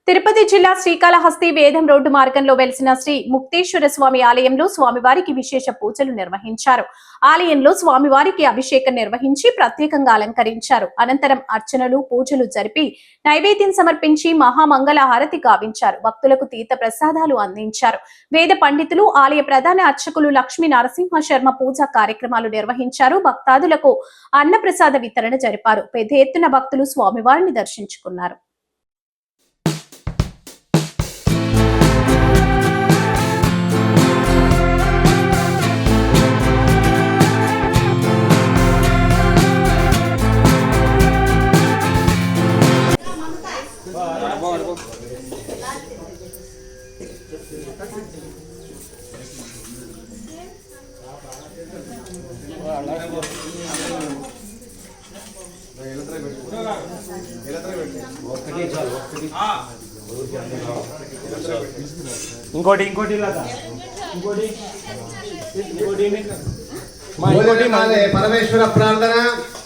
తిరుపతి జిల్లా శ్రీకాళహస్తి వేదం రోడ్డు మార్గంలో వెలిసిన శ్రీ ముక్తేశ్వర స్వామి ఆలయంలో స్వామివారికి విశేష పూజలు నిర్వహించారు. ఆలయంలో స్వామివారికి అభిషేకం నిర్వహించి ప్రత్యేకంగా అలంకరించారు. అనంతరం అర్చనలు, పూజలు జరిపి నైవేద్యం సమర్పించి మహామంగళ హారతి గావించారు. భక్తులకు తీర్థ ప్రసాదాలు అందించారు. వేద పండితులు, ఆలయ ప్రధాన అర్చకులు లక్ష్మీ నరసింహ శర్మ పూజా కార్యక్రమాలు నిర్వహించారు. భక్తాదులకు అన్నప్రసాద వితరణ జరిపారు. పెద్ద ఎత్తున భక్తులు స్వామివారిని దర్శించుకున్నారు. ఇంకోటి పరమేశ్వర ప్రార్థన.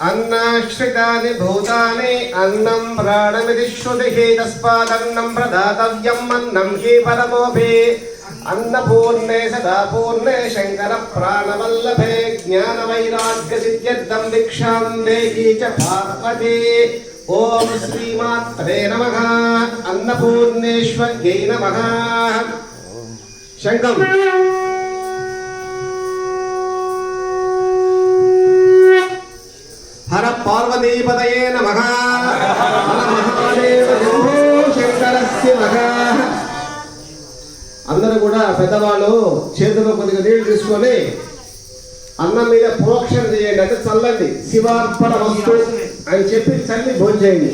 అన్నాశ్రితాని భూతాని అన్నం ప్రాణమితి శ్రుతిః తస్మాదన్నం ప్రదాతవ్యం అన్నం హి పరమోపి. అన్నపూర్ణే సదా పూర్ణే శంకర ప్రాణవల్లభే జ్ఞాన వైరాగ్య సిద్ధ్యర్థం భిక్షాం దేహి చ పార్వతి. ఓం శ్రీమాత్రే నమః. అన్నపూర్ణేశ్వర్యై నమః. శంఖం. హర పార్వతీపతయే నమః. హర మహాదేవ శంభో శంకరస్య నమః. అందరూ కూడా పెద్దవాళ్ళు చేతిలో కొద్దిగా నీళ్లు తీసుకొని అన్నం మీద ప్రోక్షణ చేయండి, అంటే చల్లండి. శివార్పణ వస్తు అని చెప్పి చల్లి భోజనం చేయండి.